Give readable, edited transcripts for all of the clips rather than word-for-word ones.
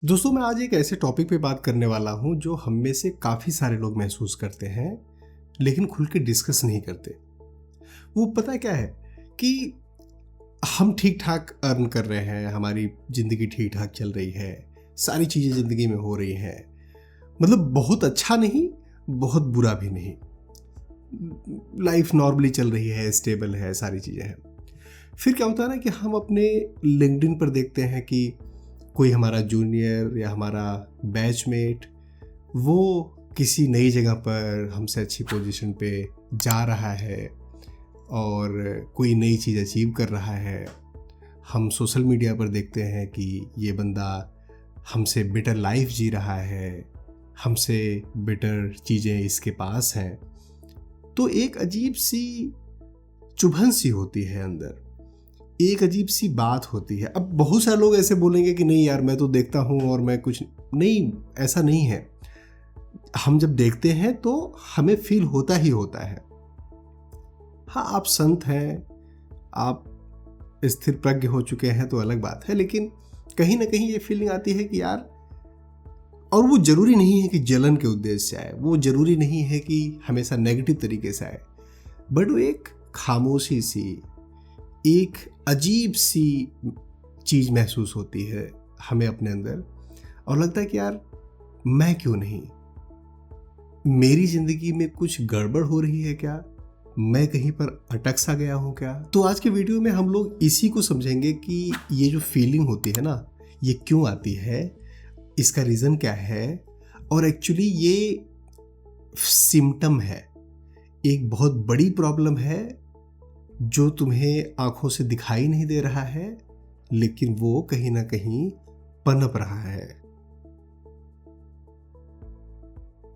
दोस्तों मैं आज एक ऐसे टॉपिक पे बात करने वाला हूँ जो हम में से काफ़ी सारे लोग महसूस करते हैं लेकिन खुल के डिस्कस नहीं करते। वो पता है क्या है कि हम ठीक ठाक अर्न कर रहे हैं, हमारी ज़िंदगी ठीक ठाक चल रही है, सारी चीज़ें ज़िंदगी में हो रही हैं, मतलब बहुत अच्छा नहीं, बहुत बुरा भी नहीं, लाइफ नॉर्मली चल रही है, स्टेबल है, सारी चीज़ें हैं। फिर क्या होता है ना कि हम अपने लिंक्डइन पर देखते हैं कि कोई हमारा जूनियर या हमारा बैचमेट वो किसी नई जगह पर हमसे अच्छी पोजीशन पे जा रहा है और कोई नई चीज़ अचीव कर रहा है। हम सोशल मीडिया पर देखते हैं कि ये बंदा हमसे बेटर लाइफ जी रहा है, हमसे बेटर चीज़ें इसके पास हैं। तो एक अजीब सी चुभन सी होती है अंदर, एक अजीब सी बात होती है। अब बहुत सारे लोग ऐसे बोलेंगे कि नहीं यार मैं तो देखता हूँ और मैं कुछ नहीं, ऐसा नहीं है। हम जब देखते हैं तो हमें फील होता ही होता है। हाँ, आप संत हैं, आप स्थिर प्रज्ञ हो चुके हैं तो अलग बात है, लेकिन कहीं ना कहीं ये फीलिंग आती है कि यार, और वो ज़रूरी नहीं है कि जलन के उद्देश्य से आए, वो ज़रूरी नहीं है कि हमेशा नेगेटिव तरीके से आए, बट वो एक खामोशी सी, एक अजीब सी चीज़ महसूस होती है हमें अपने अंदर, और लगता है कि यार मैं क्यों नहीं, मेरी ज़िंदगी में कुछ गड़बड़ हो रही है क्या, मैं कहीं पर अटक सा गया हूँ क्या। तो आज के वीडियो में हम लोग इसी को समझेंगे कि ये जो फीलिंग होती है ना, ये क्यों आती है, इसका रीज़न क्या है, और एक्चुअली ये सिम्टम है, एक बहुत बड़ी प्रॉब्लम है जो तुम्हें आंखों से दिखाई नहीं दे रहा है लेकिन वो कहीं ना कहीं पनप रहा है।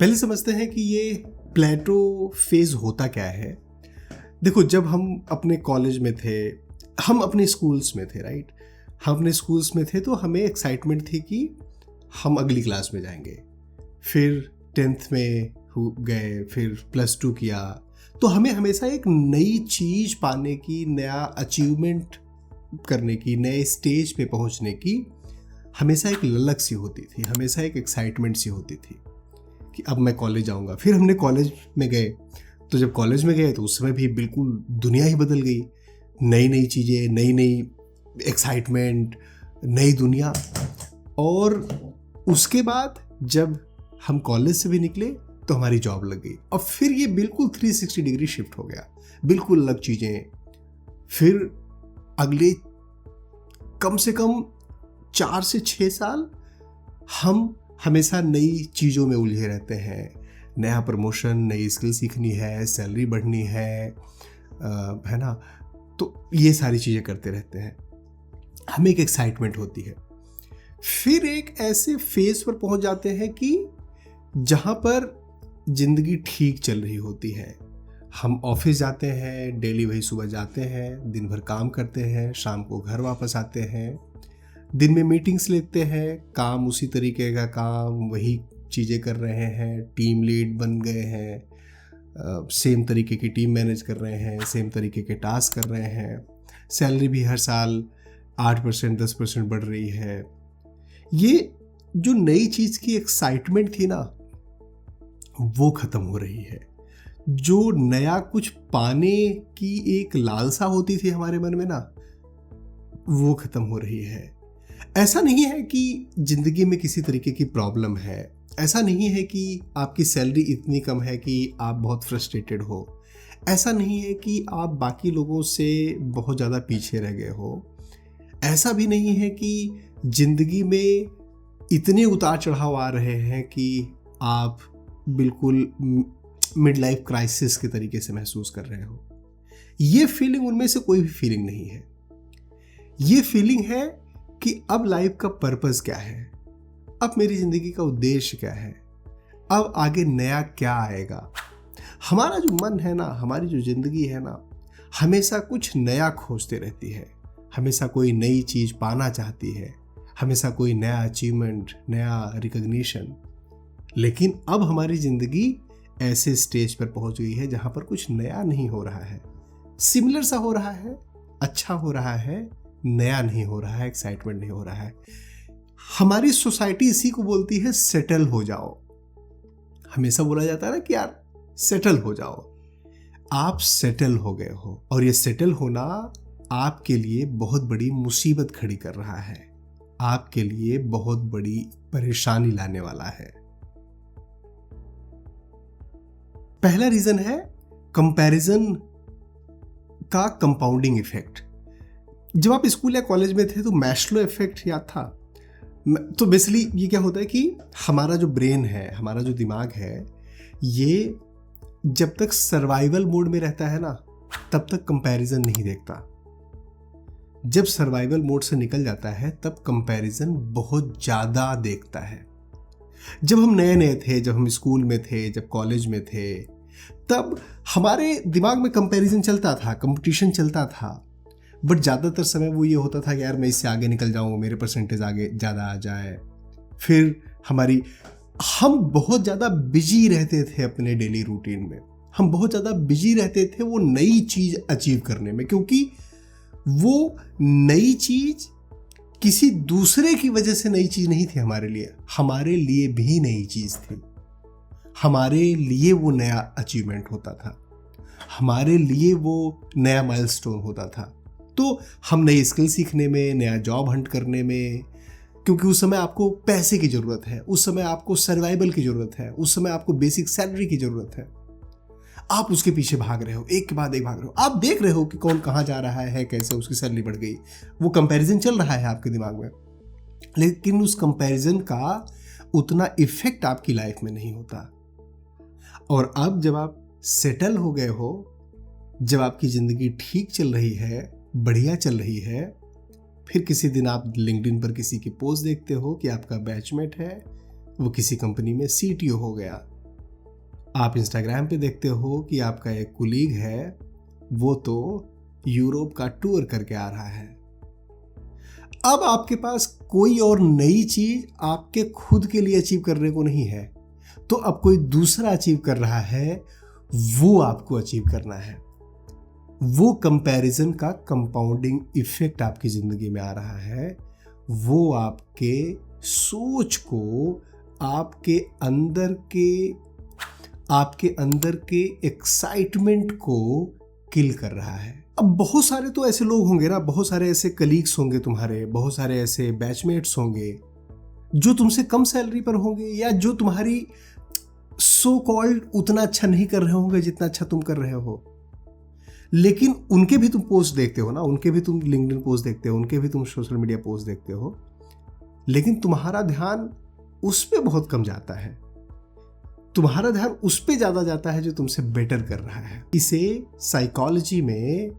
पहले समझते हैं कि ये प्लेटो फेज होता क्या है। देखो, जब हम अपने कॉलेज में थे, हम अपने स्कूल्स में थे, राइट, हम अपने स्कूल्स में थे तो हमें एक्साइटमेंट थी कि हम अगली क्लास में जाएंगे। फिर 10th में गए, फिर +2 किया, तो हमें हमेशा एक नई चीज़ पाने की, नया अचीवमेंट करने की, नए स्टेज पे पहुंचने की हमेशा एक ललक सी होती थी, हमेशा एक एक्साइटमेंट सी होती थी कि अब मैं कॉलेज जाऊंगा। फिर हमने कॉलेज में गए, तो जब कॉलेज में गए तो उस समय भी बिल्कुल दुनिया ही बदल गई, नई नई चीज़ें, नई नई एक्साइटमेंट, नई दुनिया। और उसके बाद जब हम कॉलेज से भी निकले तो हमारी जॉब लग गई, और फिर ये बिल्कुल 360 डिग्री शिफ्ट हो गया, बिल्कुल अलग चीज़ें। फिर अगले कम से कम 4 से 6 साल हम हमेशा नई चीज़ों में उलझे रहते हैं, नया प्रमोशन, नई स्किल सीखनी है, सैलरी बढ़नी है ना, तो ये सारी चीज़ें करते रहते हैं, हमें एक एक्साइटमेंट होती है। फिर एक ऐसे फेज पर पहुंच जाते हैं कि जहां पर ज़िंदगी ठीक चल रही होती है, हम ऑफिस जाते हैं, डेली वही सुबह जाते हैं, दिन भर काम करते हैं, शाम को घर वापस आते हैं, दिन में मीटिंग्स लेते हैं, काम उसी तरीके का काम, वही चीज़ें कर रहे हैं, टीम लीड बन गए हैं, सेम तरीके की टीम मैनेज कर रहे हैं, सेम तरीके के टास्क कर रहे हैं, सैलरी भी हर साल 8% 10% बढ़ रही है। ये जो नई चीज़ की एक्साइटमेंट थी ना, वो ख़त्म हो रही है। जो नया कुछ पाने की एक लालसा होती थी हमारे मन में ना, वो ख़त्म हो रही है। ऐसा नहीं है कि ज़िंदगी में किसी तरीके की प्रॉब्लम है, ऐसा नहीं है कि आपकी सैलरी इतनी कम है कि आप बहुत फ्रस्ट्रेटेड हो, ऐसा नहीं है कि आप बाकी लोगों से बहुत ज़्यादा पीछे रह गए हो, ऐसा भी नहीं है कि ज़िंदगी में इतने उतार चढ़ाव आ रहे हैं कि आप बिल्कुल मिड लाइफ क्राइसिस के तरीके से महसूस कर रहे हो। ये फीलिंग, उनमें से कोई भी फीलिंग नहीं है। ये फीलिंग है कि अब लाइफ का पर्पस क्या है, अब मेरी ज़िंदगी का उद्देश्य क्या है, अब आगे नया क्या आएगा। हमारा जो मन है ना, हमारी जो ज़िंदगी है ना, हमेशा कुछ नया खोजते रहती है, हमेशा कोई नई चीज़ पाना चाहती है, हमेशा कोई नया अचीवमेंट, नया रिकग्निशन। लेकिन अब हमारी ज़िंदगी ऐसे स्टेज पर पहुंच गई है जहां पर कुछ नया नहीं हो रहा है, सिमिलर सा हो रहा है, अच्छा हो रहा है, नया नहीं हो रहा है, एक्साइटमेंट नहीं हो रहा है। हमारी सोसाइटी इसी को बोलती है सेटल हो जाओ। हमेशा बोला जाता है ना कि यार सेटल हो जाओ। आप सेटल हो गए हो और ये सेटल होना आपके लिए बहुत बड़ी मुसीबत खड़ी कर रहा है, आपके लिए बहुत बड़ी परेशानी लाने वाला है। पहला रीजन है कंपैरिजन का कंपाउंडिंग इफेक्ट। जब आप स्कूल या कॉलेज में थे तो मैस्लो इफेक्ट याद था। तो बेसिकली ये क्या होता है कि हमारा जो ब्रेन है, हमारा जो दिमाग है, ये जब तक सर्वाइवल मोड में रहता है ना तब तक कंपैरिजन नहीं देखता। जब सर्वाइवल मोड से निकल जाता है तब कंपैरिजन बहुत ज़्यादा देखता है। जब हम नए नए थे, जब हम स्कूल में थे, जब कॉलेज में थे, तब हमारे दिमाग में कंपैरिजन चलता था, कंपटीशन चलता था। बट ज़्यादातर समय वो ये होता था कि यार मैं इससे आगे निकल जाऊँ, मेरे परसेंटेज आगे ज़्यादा आ जाए। फिर हम बहुत ज़्यादा बिजी रहते थे अपने डेली रूटीन में, हम बहुत ज़्यादा बिजी रहते थे वो नई चीज़ अचीव करने में, क्योंकि वो नई चीज़ किसी दूसरे की वजह से नई चीज़ नहीं थी हमारे लिए भी नई चीज़ थी। हमारे लिए वो नया अचीवमेंट होता था, हमारे लिए वो नया माइलस्टोन होता था। तो हम नई स्किल सीखने में, नया जॉब हंट करने में, क्योंकि उस समय आपको पैसे की ज़रूरत है, उस समय आपको सर्वाइवल की ज़रूरत है, उस समय आपको बेसिक सैलरी की ज़रूरत है, आप उसके पीछे भाग रहे हो, एक के बाद एक भाग रहे हो। आप देख रहे हो कि कौन कहाँ जा रहा है, कैसे उसकी सैलरी बढ़ गई, वो कंपैरिजन चल रहा है आपके दिमाग में। लेकिन उस कंपैरिजन का उतना इफेक्ट आपकी लाइफ में नहीं होता। और अब जब आप सेटल हो गए हो, जब आपकी ज़िंदगी ठीक चल रही है, बढ़िया चल रही है, फिर किसी दिन आप लिंक्डइन पर किसी की पोस्ट देखते हो कि आपका बैचमेट है, वो किसी कंपनी में सीटीओ हो गया। आप इंस्टाग्राम पे देखते हो कि आपका एक कुलीग है, वो तो यूरोप का टूर करके आ रहा है। अब आपके पास कोई और नई चीज आपके खुद के लिए अचीव करने को नहीं है, तो अब कोई दूसरा अचीव कर रहा है, वो आपको अचीव करना है। वो कंपैरिजन का कंपाउंडिंग इफेक्ट आपकी जिंदगी में आ रहा है। वो आपके सोच को, आपके अंदर के एक्साइटमेंट को किल कर रहा है। अब बहुत सारे तो ऐसे लोग होंगे ना, बहुत सारे ऐसे कलीग्स होंगे तुम्हारे, बहुत सारे ऐसे बैचमेट्स होंगे जो तुमसे कम सैलरी पर होंगे, या जो तुम्हारी सो कॉल्ड उतना अच्छा नहीं कर रहे होंगे जितना अच्छा तुम कर रहे हो। लेकिन उनके भी तुम पोस्ट देखते हो ना, उनके भी तुम लिंक्डइन पोस्ट देखते हो, उनके भी तुम सोशल मीडिया पोस्ट देखते हो, लेकिन तुम्हारा ध्यान उस पे बहुत कम जाता है। तुम्हारा ध्यान उस पे ज्यादा जाता है जो तुमसे बेटर कर रहा है। इसे साइकोलॉजी में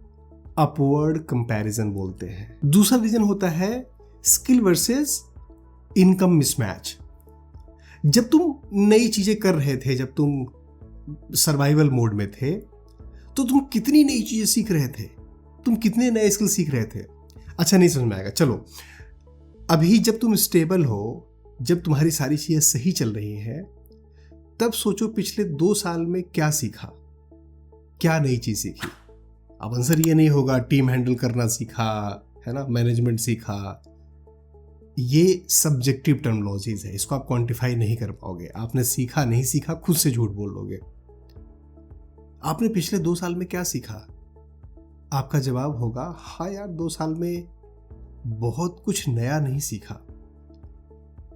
अपवर्ड कंपैरिजन बोलते हैं। दूसरा रीजन होता है स्किल वर्सेस इनकम मिसमैच। जब तुम नई चीजें कर रहे थे, जब तुम सर्वाइवल मोड में थे, तो तुम कितनी नई चीजें सीख रहे थे, तुम कितने नए स्किल सीख रहे थे। अच्छा, नहीं समझ में आएगा, चलो अभी जब तुम स्टेबल हो, जब तुम्हारी सारी चीजें सही चल रही हैं, तब सोचो पिछले 2 साल में क्या सीखा, क्या नई चीज सीखी। अब आंसर ये नहीं होगा टीम हैंडल करना सीखा है ना, मैनेजमेंट सीखा। ये सब्जेक्टिव टर्मिनोलॉजीज है, इसको आप क्वांटिफाई नहीं कर पाओगे। आपने सीखा नहीं सीखा खुद से झूठ बोल लोगे। आपने पिछले 2 साल में क्या सीखा? आपका जवाब होगा हाँ यार, 2 साल में बहुत कुछ नया नहीं सीखा।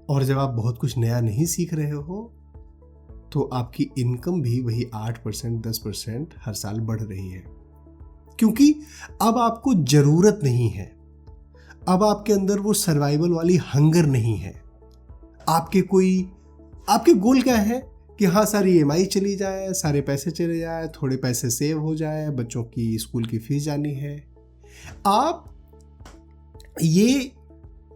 और जब आप बहुत कुछ नया नहीं सीख रहे हो तो आपकी इनकम भी वही 8% 10% हर साल बढ़ रही है, क्योंकि अब आपको जरूरत नहीं है, अब आपके अंदर वो सर्वाइवल वाली हंगर नहीं है। आपके गोल क्या है कि हाँ सारी EMI चली जाए, सारे पैसे चले जाए, थोड़े पैसे सेव हो जाए, बच्चों की स्कूल की फीस जानी है। आप ये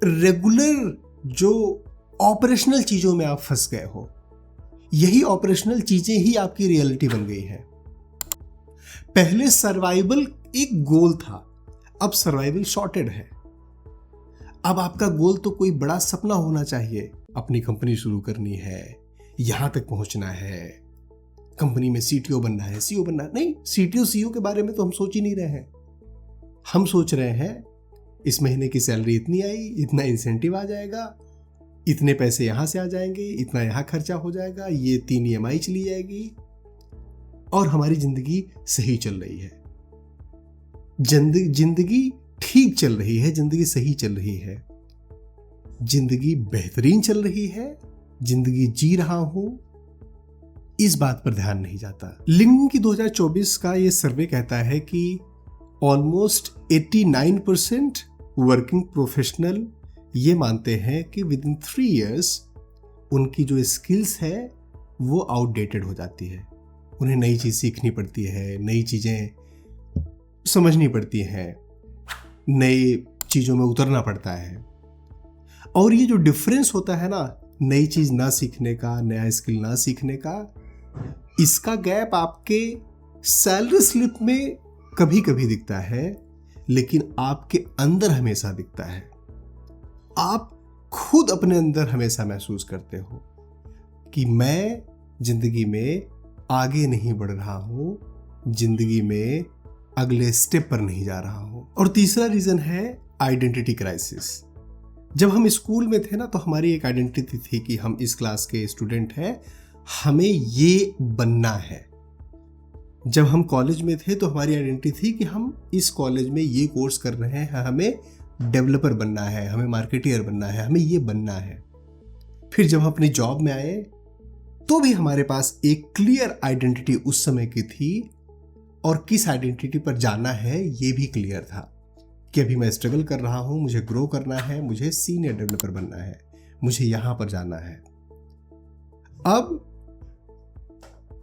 रेगुलर जो ऑपरेशनल चीजों में आप फंस गए हो, यही ऑपरेशनल चीजें ही आपकी रियलिटी बन गई है। पहले सर्वाइवल एक गोल था, अब सर्वाइवल शॉर्टेड है। अब आपका गोल तो कोई बड़ा सपना होना चाहिए, अपनी कंपनी शुरू करनी है, यहां तक पहुंचना है, कंपनी में CTO बनना है, CEO बनना है। नहीं, CTO CEO के बारे में तो हम सोच ही नहीं रहे हैं। हम सोच रहे हैं इस महीने की सैलरी इतनी आई, इतना इंसेंटिव आ जाएगा, इतने पैसे यहाँ से आ जाएंगे, इतना यहाँ खर्चा हो जाएगा, ये 3 EMI चली जाएगी और हमारी जिंदगी सही चल रही है। जिंदगी ठीक चल रही है, जिंदगी सही चल रही है, जिंदगी बेहतरीन चल रही है, जिंदगी जी रहा हूं, इस बात पर ध्यान नहीं जाता। लिंक्डइन की 2024 का ये सर्वे कहता है कि ऑलमोस्ट 89% वर्किंग प्रोफेशनल ये मानते हैं कि विद इन 3 years उनकी जो स्किल्स है वो आउटडेटेड हो जाती है। उन्हें नई चीज़ सीखनी पड़ती है, नई चीज़ें समझनी पड़ती हैं, नई चीज़ों में उतरना पड़ता है। और ये जो डिफरेंस होता है ना, नई चीज़ ना सीखने का, नया स्किल ना सीखने का, इसका गैप आपके सैलरी स्लिप में कभी कभी दिखता है, लेकिन आपके अंदर हमेशा दिखता है। आप खुद अपने अंदर हमेशा महसूस करते हो कि मैं जिंदगी में आगे नहीं बढ़ रहा हूं, जिंदगी में अगले स्टेप पर नहीं जा रहा हूं। और तीसरा रीजन है आइडेंटिटी क्राइसिस। जब हम स्कूल में थे ना, तो हमारी एक आइडेंटिटी थी कि हम इस क्लास के स्टूडेंट हैं, हमें ये बनना है। जब हम कॉलेज में थे तो हमारी आइडेंटिटी थी कि हम इस कॉलेज में ये कोर्स कर रहे हैं, हमें डेवलपर बनना है, हमें मार्केटियर बनना है, हमें ये बनना है। फिर जब हम अपनी जॉब में आए तो भी हमारे पास एक क्लियर आइडेंटिटी उस समय की थी, और किस आइडेंटिटी पर जाना है ये भी क्लियर था कि अभी मैं स्ट्रगल कर रहा हूं, मुझे ग्रो करना है, मुझे सीनियर डेवलपर बनना है, मुझे यहां पर जाना है।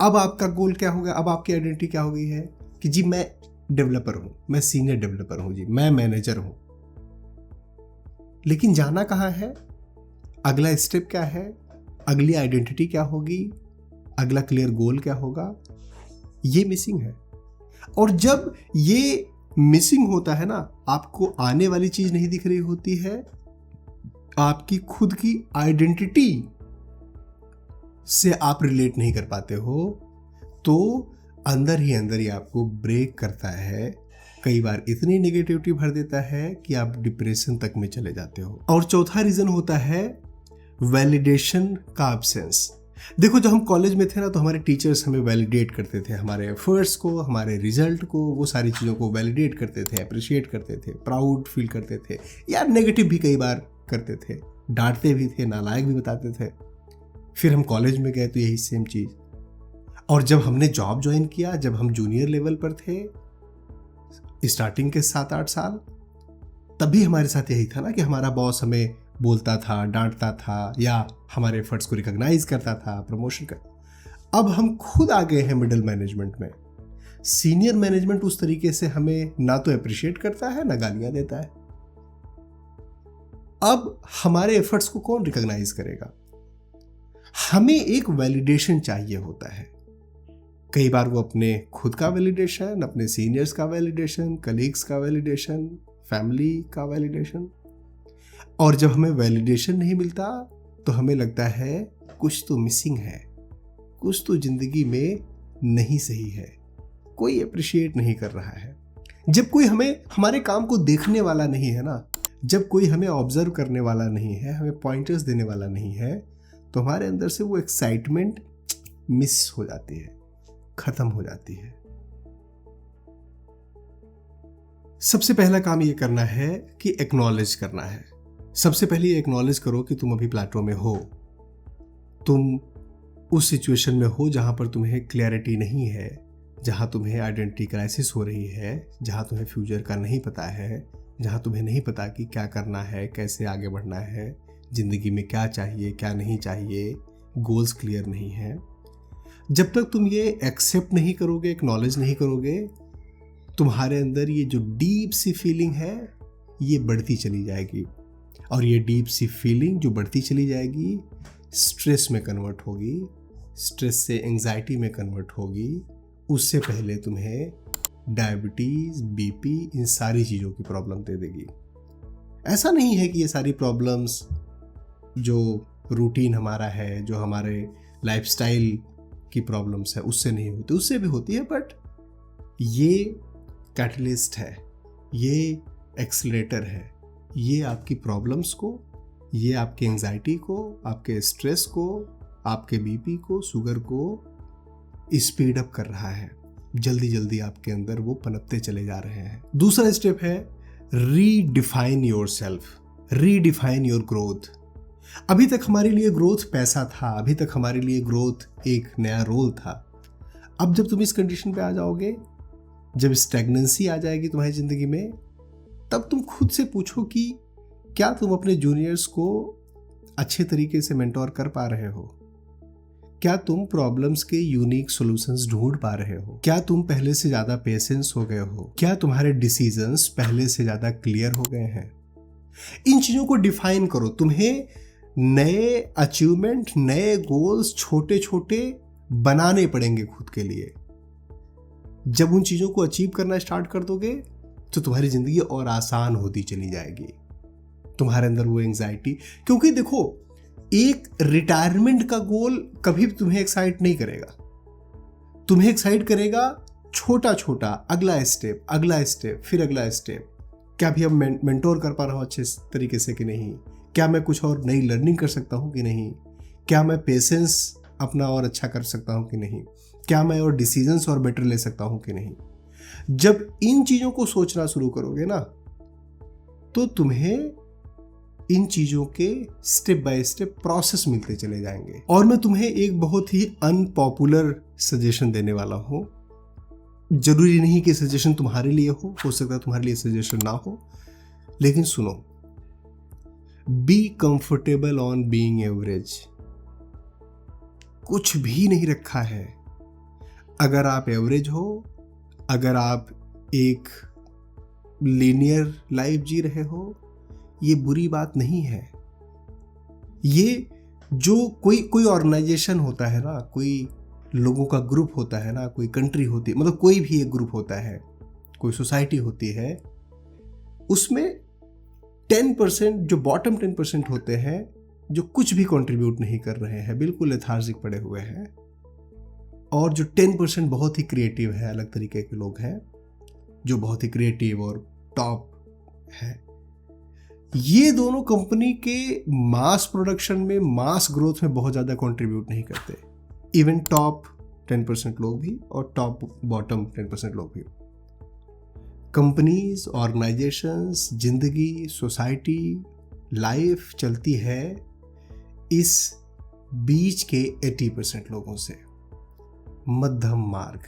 अब आपका गोल क्या होगा? अब आपकी आइडेंटिटी क्या हो गई है कि जी मैं डेवलपर हूं, मैं सीनियर डेवलपर हूं, जी मैं मैनेजर हूं। लेकिन जाना कहां है? अगला स्टेप क्या है? अगली आइडेंटिटी क्या होगी? अगला क्लियर गोल क्या होगा? ये मिसिंग है। और जब ये मिसिंग होता है ना, आपको आने वाली चीज नहीं दिख रही होती है, आपकी खुद की आइडेंटिटी से आप रिलेट नहीं कर पाते हो, तो अंदर ही आपको ब्रेक करता है। कई बार इतनी नेगेटिविटी भर देता है कि आप डिप्रेशन तक में चले जाते हो। और चौथा रीजन होता है वैलिडेशन का एब्सेंस। देखो, जब हम कॉलेज में थे ना, तो हमारे टीचर्स हमें वैलिडेट करते थे, हमारे एफर्ट्स को, हमारे रिजल्ट को, वो सारी चीज़ों को वैलिडेट करते थे, अप्रिशिएट करते थे, प्राउड फील करते थे, या नेगेटिव भी कई बार करते थे, डांटते भी थे, नालायक भी बताते थे। फिर हम कॉलेज में गए तो यही सेम चीज़। और जब हमने जॉब ज्वाइन किया, जब हम जूनियर लेवल पर थे, स्टार्टिंग के 7-8 साल, तभी हमारे साथ यही था ना कि हमारा बॉस हमें बोलता था, डांटता था, या हमारे एफर्ट्स को रिकॉग्नाइज करता था, प्रमोशन कर। अब हम खुद आ गए हैं मिडिल मैनेजमेंट में। सीनियर मैनेजमेंट उस तरीके से हमें ना तो अप्रिशिएट करता है, ना गालियां देता है। अब हमारे एफर्ट्स को कौन रिकॉग्नाइज करेगा? हमें एक वैलिडेशन चाहिए होता है। कई बार वो अपने खुद का वैलिडेशन, अपने सीनियर्स का वैलिडेशन, कलीग्स का वैलिडेशन, फैमिली का वैलिडेशन। और जब हमें वैलिडेशन नहीं मिलता तो हमें लगता है कुछ तो मिसिंग है, कुछ तो जिंदगी में नहीं सही है, कोई अप्रिशिएट नहीं कर रहा है। जब कोई हमें हमारे काम को देखने वाला नहीं है ना, जब कोई हमें ऑब्जर्व करने वाला नहीं है, हमें पॉइंटर्स देने वाला नहीं है, तो हमारे अंदर से वो एक्साइटमेंट मिस हो जाती है, खत्म हो जाती है। सबसे पहला काम ये करना है कि एक्नॉलेज करना है। सबसे पहले एक्नॉलेज करो कि तुम अभी प्लेटो में हो, तुम उस सिचुएशन में हो जहां पर तुम्हें क्लैरिटी नहीं है, जहां तुम्हें आइडेंटिटी क्राइसिस हो रही है, जहां तुम्हें फ्यूचर का नहीं पता है, जहां तुम्हें नहीं पता कि क्या करना है, कैसे आगे बढ़ना है, जिंदगी में क्या चाहिए, क्या नहीं चाहिए, गोल्स क्लियर नहीं है। जब तक तुम ये एक्सेप्ट नहीं करोगे, एक्नॉलेज नहीं करोगे, तुम्हारे अंदर ये जो डीप सी फीलिंग है ये बढ़ती चली जाएगी। और ये डीप सी फीलिंग जो बढ़ती चली जाएगी स्ट्रेस में कन्वर्ट होगी, स्ट्रेस से एंजाइटी में कन्वर्ट होगी। उससे पहले तुम्हें डायबिटीज़, बीपी, इन सारी चीज़ों की प्रॉब्लम दे देगी। ऐसा नहीं है कि ये सारी प्रॉब्लम्स जो रूटीन हमारा है, जो हमारे लाइफस्टाइल की प्रॉब्लम्स है, उससे नहीं होती, उससे भी होती है, बट ये कैटलिस्ट है, ये एक्सीलरेटर है, ये आपकी प्रॉब्लम्स को ये आपके एंजाइटी को, आपके स्ट्रेस को, आपके बीपी को, शुगर को स्पीड अप कर रहा है। जल्दी जल्दी आपके अंदर वो पनपते चले जा रहे हैं। दूसरा स्टेप है redefine your self, redefine your growth. अभी तक हमारे लिए ग्रोथ पैसा था, अभी तक हमारे लिए ग्रोथ एक नया रोल था। अब जब तुम इस कंडीशन पे आ जाओगे, जब स्टैग्नेंसी आ जाएगी तुम्हारी जिंदगी में, तब तुम खुद से पूछो कि क्या तुम अपने जूनियर्स को अच्छे तरीके से मेंटोर कर पा रहे हो? क्या तुम प्रॉब्लम्स के यूनिक सॉल्यूशंस ढूंढ पा रहे हो? क्या तुम पहले से ज्यादा पेशेंस हो गए हो? क्या तुम्हारे डिसीजंस पहले से ज्यादा क्लियर हो गए हैं? इन चीजों को डिफाइन करो। तुम्हें नए अचीवमेंट, नए गोल्स छोटे छोटे बनाने पड़ेंगे खुद के लिए। जब उन चीजों को अचीव करना स्टार्ट कर दोगे तो तुम्हारी जिंदगी और आसान होती चली जाएगी। तुम्हारे अंदर वो एंजाइटी, क्योंकि देखो, एक रिटायरमेंट का गोल कभी भी तुम्हें एक्साइट नहीं करेगा। तुम्हें एक्साइट करेगा छोटा छोटा, अगला स्टेप, अगला स्टेप, फिर अगला स्टेप। क्या भी अब मेंटोर कर पा रहा हूँ अच्छे तरीके से कि नहीं? क्या मैं कुछ और नई लर्निंग कर सकता हूँ कि नहीं? क्या मैं पेशेंस अपना और अच्छा कर सकता हूँ कि नहीं? क्या मैं और डिसीजंस और बेटर ले सकता हूँ कि नहीं? जब इन चीजों को सोचना शुरू करोगे ना, तो तुम्हें इन चीजों के स्टेप बाय स्टेप प्रोसेस मिलते चले जाएंगे। और मैं तुम्हें एक बहुत ही अनपॉपुलर सजेशन देने वाला हूं। जरूरी नहीं कि सजेशन तुम्हारे लिए हो सकता है तुम्हारे लिए सजेशन ना हो, लेकिन सुनो, be comfortable on being average. कुछ भी नहीं रखा है। अगर आप एवरेज हो, अगर आप एक लीनियर लाइफ जी रहे हो, ये बुरी बात नहीं है। ये जो कोई ऑर्गेनाइजेशन होता है ना, कोई लोगों का ग्रुप होता है ना, कोई कंट्री होती है, मतलब कोई भी एक ग्रुप होता है, कोई सोसाइटी होती है, उसमें 10% जो बॉटम 10% होते हैं, जो कुछ भी कंट्रीब्यूट नहीं कर रहे हैं, बिल्कुल लेथार्जिक पड़े हुए हैं, और जो 10% बहुत ही क्रिएटिव है, अलग तरीके के लोग हैं जो बहुत ही क्रिएटिव और टॉप है। ये दोनों कंपनी के मास प्रोडक्शन में, मास ग्रोथ में बहुत ज़्यादा कंट्रीब्यूट नहीं करते। इवन टॉप 10% लोग भी और टॉप बॉटम 10% लोग भी। कंपनीज, ऑर्गेनाइजेशंस, जिंदगी, सोसाइटी, लाइफ चलती है इस बीच के 80% लोगों से। मध्यम मार्ग,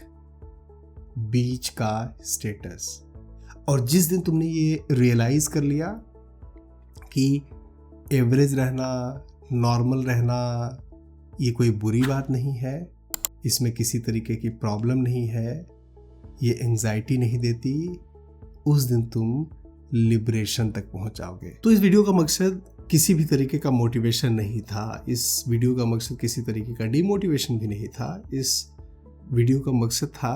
बीच का स्टेटस। और जिस दिन तुमने ये रियलाइज कर लिया कि एवरेज रहना, नॉर्मल रहना, ये कोई बुरी बात नहीं है, इसमें किसी तरीके की प्रॉब्लम नहीं है, ये एंजाइटी नहीं देती, उस दिन तुम लिबरेशन तक पहुंच जाओगे। तो इस वीडियो का मकसद किसी भी तरीके का मोटिवेशन नहीं था। इस वीडियो का मकसद किसी तरीके का डिमोटिवेशन भी नहीं था। इस वीडियो का मकसद था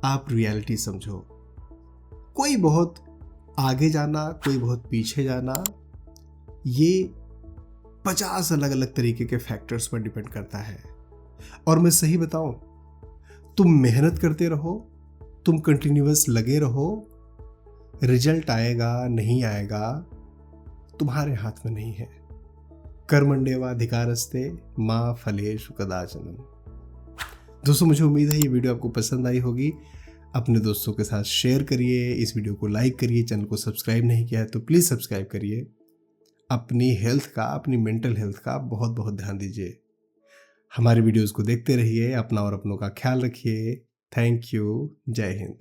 आप रियलिटी समझो। कोई बहुत आगे जाना, कोई बहुत पीछे जाना, ये 50 अलग अलग तरीके के फैक्टर्स पर डिपेंड करता है। और मैं सही बताऊं, तुम मेहनत करते रहो, तुम कंटिन्यूअस लगे रहो, रिजल्ट आएगा नहीं आएगा तुम्हारे हाथ में नहीं है। कर्मण्येवाधिकारस्ते मा फलेषु कदाचन। दोस्तों, मुझे उम्मीद है ये वीडियो आपको पसंद आई होगी। अपने दोस्तों के साथ शेयर करिए, इस वीडियो को लाइक करिए, चैनल को सब्सक्राइब नहीं किया है तो प्लीज़ सब्सक्राइब करिए। अपनी हेल्थ का, अपनी मेंटल हेल्थ का बहुत बहुत ध्यान दीजिए। हमारे वीडियोस को देखते रहिए, अपना और अपनों का ख्याल रखिए। Thank you. जय हिंद।